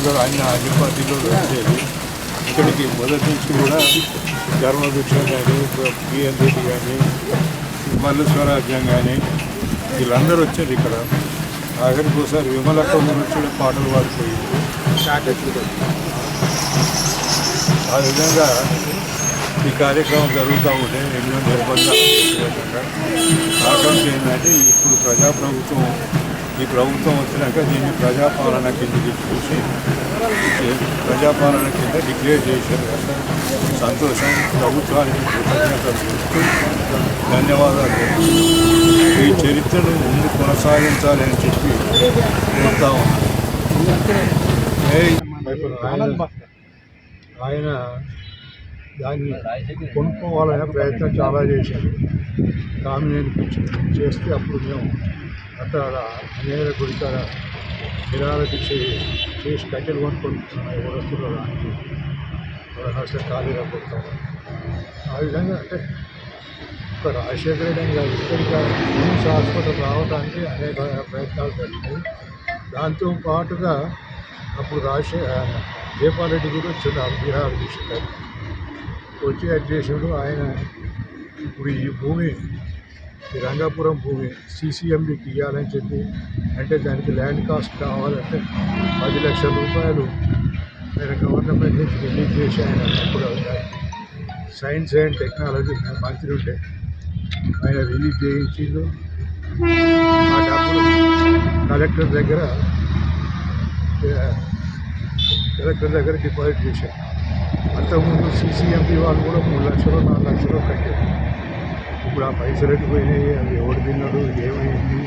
అందరూ ఆయన అన్ని పార్టీలో వచ్చేది. ఇక్కడికి మొదటి నుంచి కూడా ధర్మభిక్ష కానీ, బిఎన్ రెడ్డి కానీ, మల్లు స్వరాజ్యం కానీ వీళ్ళందరూ వచ్చారు ఇక్కడ. ఆఖరికి ఒకసారి విమలక్క వచ్చి పాటలు పాడిపోయింది. ఆ విధంగా ఈ కార్యక్రమం జరుగుతూ ఉంటే ఎన్నో నిర్బంధాలు ఆకాంక్ష ఏంటంటే ఇప్పుడు ప్రజాప్రభుత్వం ఈ ప్రభుత్వం వచ్చినాక దీన్ని ప్రజాపాలన కిందకి చూసి ప్రజాపాలన కింద డిక్లేర్ చేశారు కదా. సంతోషం. ప్రభుత్వానికి కృతజ్ఞతలు చెప్తూ ధన్యవాదాలు. ఈ చరిత్రను ముందు కొనసాగించాలని చెప్పి చెప్తా ఉన్నాను. ఆయన దాన్ని కొనుక్కోవాలనే ప్రయత్నం చాలా చేశారు. కామినేని చేస్తే అప్పుడు మేము అక్కడ అనేక గుడికాడ నిరాళకి చేసి కట్టెలు కొనుక్కుంటున్నాం. ఎవరు వస్తున్నారు దానికి అసలు ఖాళీగా కొడతాం. ఆ విధంగా అంటే ఒక రాజశేఖర రెడ్డి గారు ఇక్కడికి హాస్పిటల్ రావడానికి అనేక ప్రయత్నాలు జరిగినాయి. దాంతో పాటుగా అప్పుడు జయపాల్ రెడ్డి కూడా వచ్చిన్నారు. బీహార్ తీసుకుంటారు వచ్చి అధ్యక్షుడు ఆయన ఇప్పుడు ఈ భూమి ఈ రంగాపురం భూమి CCMBకి ఇవ్వాలని చెప్పి, అంటే దానికి ల్యాండ్ కాస్ట్ కావాలంటే 10 లక్షల రూపాయలు ఆయన గవర్నమెంట్ నుంచి రిలీజ్ చేసి ఆయన అప్పుడు సైన్స్ అండ్ టెక్నాలజీ మంత్రి ఉంటే ఆయన రిలీజ్ చేయించిండు. ఆ డబ్బులు కలెక్టర్ దగ్గర డిపాజిట్ చేశారు. అంతకుముందు CCMB వాళ్ళు కూడా 3 లక్షలు 4 లక్షలు కట్టారు. ఇప్పుడు ఆ పైసలు పోయినాయి. అవి ఎవరు తిన్నాడు, ఏమైంది,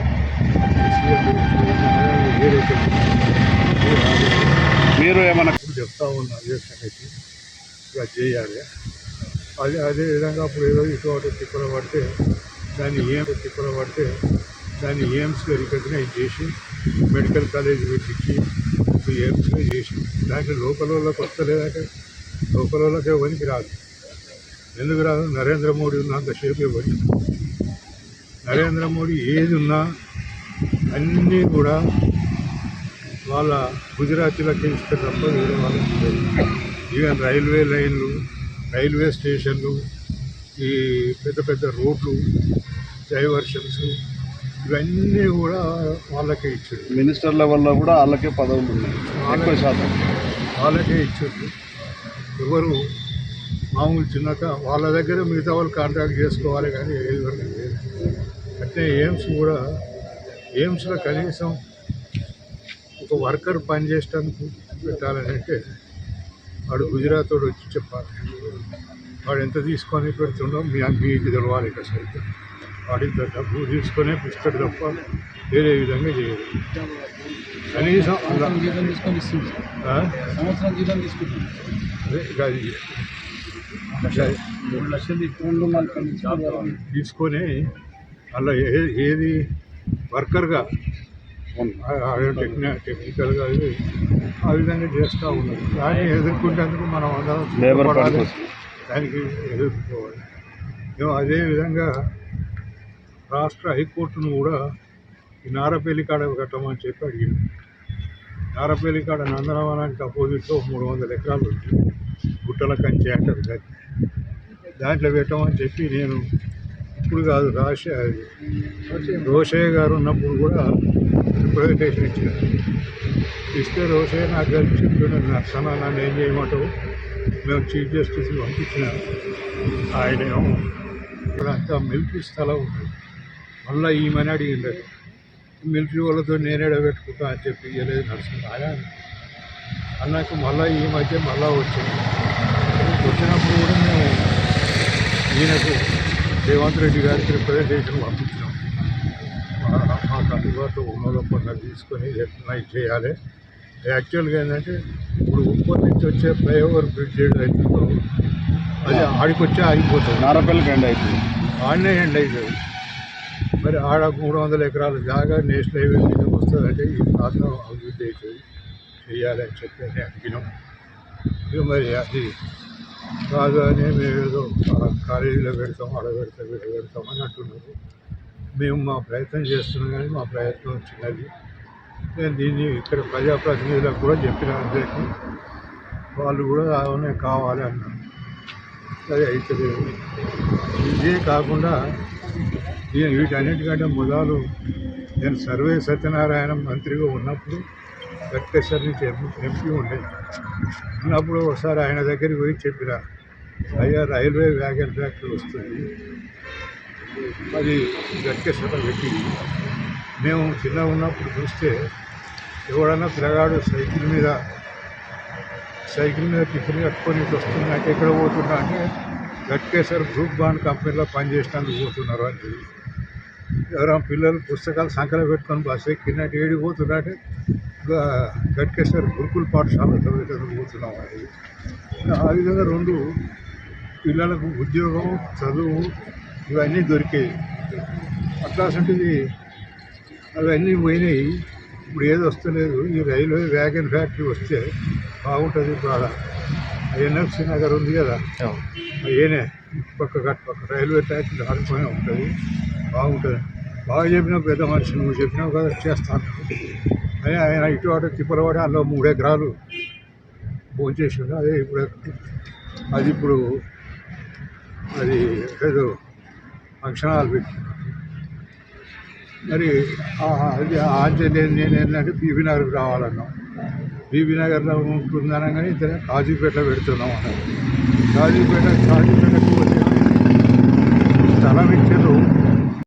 మీరు ఏమన్నా చెప్తా ఉన్నారు. అదే సంగతి ఇక చేయాలి. అదేవిధంగా అప్పుడు ఏదో ఇటువంటి తిప్పల పడితే దాన్ని ఎయిమ్స్గా రికగ్నైజ్ చేసి మెడికల్ కాలేజ్ పెట్టించి ఇప్పుడు ఎయిమ్స్గా చేసి దాంట్లో లోకల్ వాళ్ళకి వస్తలేదంటే లోకల్ వాళ్ళకే ఎవరికి రాదు. ఎందుకు రాదు? నరేంద్ర మోడీ ఉన్నంతసేపు ఎవరికి. నరేంద్ర మోడీ ఏది ఉన్నా అన్నీ కూడా వాళ్ళ గుజరాతీలకి ఇస్తారు తప్ప వేరే వాళ్ళకి లేదు. ఈవెన్ రైల్వే లైన్లు, రైల్వే స్టేషన్లు, ఈ పెద్ద పెద్ద రోడ్లు, డైవర్షన్స్ ఇవన్నీ కూడా వాళ్ళకే ఇచ్చారు. మినిస్టర్ లెవెల్లో కూడా వాళ్ళకే పదవులు ఉన్నాయి. ఎక్కువ శాతం వాళ్ళకే ఇచ్చారు. ఎవరు మామూలు చిన్నక వాళ్ళ దగ్గర మిగతా వాళ్ళు కాంట్రాక్ట్ చేసుకోవాలి కానీ ఎవరికి లేదు. అంటే ఎయిమ్స్లో కనీసం ఒక వర్కర్ పనిచేయడానికి పెట్టాలని అంటే వాడు గుజరాత్ వాడు వచ్చి చెప్పాలి. వాడు ఎంత తీసుకొని పెడుతుండో మీకు తెలవాలి. ఇక సరిగ్గా వాడికి డబ్బు తీసుకొనే పుస్తకం తప్ప వేరే విధంగా చేయదు. కనీసం తీసుకొని అలా ఏది వర్కర్గా టెక్నికల్గా ఆ విధంగా చేస్తూ ఉన్నారు. దాన్ని ఎదుర్కొంటేందుకు మనం అందరం దానికి ఎదుర్కోవాలి. అదేవిధంగా రాష్ట్ర హైకోర్టును కూడా ఈ నారపల్లి కాడ కట్టమని చెప్పి అడిగింది. నారపల్లి కాడ నందనవనానికి అపోజిట్లో 300 ఎకరాలు ఉంది. గుట్టల కంచె అంటారు దాన్ని. దాంట్లో పెట్టమని చెప్పి నేను ఇప్పుడు కాదు రోషయ్య గారు ఉన్నప్పుడు కూడా రిప్రజెంటేషన్ ఇస్తే రోషయ్య నాకు కలిసి చెప్తున్నాడు, నర్సన నన్ను ఏం చేయమంటావు, మేము చీఫ్ జస్టిస్ పంపించిన ఆయన ఇక్కడ అంతా మిలిటరీ స్థలం ఉంది. మళ్ళీ ఈమెని అడిగిండదు. మిలిటరీ వాళ్ళతో నేనేడ పెట్టుకుంటా అని చెప్పి ఇవ్వలేదు నర్సన. ఆయన అన్నాక మళ్ళీ ఈ మధ్య వచ్చింది. వచ్చినప్పుడు కూడా మేము ఈయనకు రేవంత్ రెడ్డి గారికి రిప్రజెంటేషన్ పంపించినాం. మాకు అందుబాటులో ఉన్నదొప్పంగా తీసుకొని ఎట్లా చేయాలి. యాక్చువల్గా ఏంటంటే ఇప్పుడు ఉప్పటి నుంచి వచ్చే ఫ్లైఓవర్ బ్రిడ్జ్ అవుతుందో అది ఆడికొచ్చే ఆగిపోతుంది. నారపల్లికి ఎండ్ అవుతుంది, ఆడనే ఎండ్ అవుతుంది. మరి ఆడ 300 ఎకరాల జాగా నేషనల్ హైవే మీద వస్తుందంటే ఈ ప్రాంతం అభివృద్ధి అవుతుంది, చేయాలని చెప్పి అని అడిగినాం. ఇక మరి అది కాదు అని మేము ఏదో కాలేజీలో పెడతాం, ఆడ పెడతామని అంటున్నారు. మేము మా ప్రయత్నం చేస్తున్నాం కానీ మా ప్రయత్నం చిన్నది. నేను దీన్ని ఇక్కడ ప్రజాప్రతినిధులకు కూడా చెప్పిన అందరికీ, వాళ్ళు కూడా అవునే కావాలి అన్నారు. అది అవుతలేదు. ఇదే కాకుండా వీటన్నిటికంటే మొదలు నేను సర్వే సత్యనారాయణ మంత్రిగా ఉన్నప్పుడు గట్కేశ్వర్ నుంచి ఎంపీ ఉన్నప్పుడు ఒకసారి ఆయన దగ్గరికి పోయి చెప్పిన, అయ్యా రైల్వే వ్యాగన్ ఫ్యాక్టరీ వస్తుంది, అది గట్కేశ్వర్లో పెట్టి. మేము చిన్నగా ఉన్నప్పుడు చూస్తే ఎవడన్నా పిల్లగాడు సైకిల్ మీద టిఫిన్ కట్టుకొని ఇటు వస్తున్నాక ఎక్కడ పోతున్నా అంటే గట్కేశ్వర్ గ్రూప్ బాండ్ కంపెనీలో పనిచేసినందుకు పోతున్నారు అని. ఎవరైనా పిల్లలు పుస్తకాలు సంఖ్యలో పెట్టుకొని బస్సు ఎక్కినట్టు ఏడికి పోతున్నా అంటే గట్కేశ్వర్ గురుకుల పాఠశాల చదివేటందుకు పోతున్నాం అని. ఆ విధంగా రెండు పిల్లలకు ఉద్యోగం, చదువు ఇవన్నీ దొరికాయి. అట్లాంటిది అవన్నీ పోయినాయి. ఇప్పుడు ఏది వస్తలేదు. ఈ రైల్వే వ్యాగన్ ఫ్యాక్టరీ వస్తే బాగుంటుంది. బాగా ఎన్ఎఫ్సి నగర్ ఉంది కదా, ఏనే పక్క రైల్వే ట్రాక్ ఆడుకొని ఉంటుంది, బాగుంటుంది. బాగా చెప్పిన పెద్ద మనిషి, నువ్వు చెప్పినావు కదా చేస్తాను అని ఆయన ఇటు అటు తిప్పలవాడి అందులో 3 ఎకరాలు భోంచేసిండు. ఇప్పుడు అది ఏదో ఫంక్షన్ హాల్ పెట్టి మరి అది ఆంజనేయులు నేను ఏంటంటే బీబీ నగర్కి రావాలన్నాం. బీబీ నగర్లో ఉంటుందనగానే ఇద్దరు కాజీపేటలో పెడుతున్నాం అన్నారు. కాజీపేటకు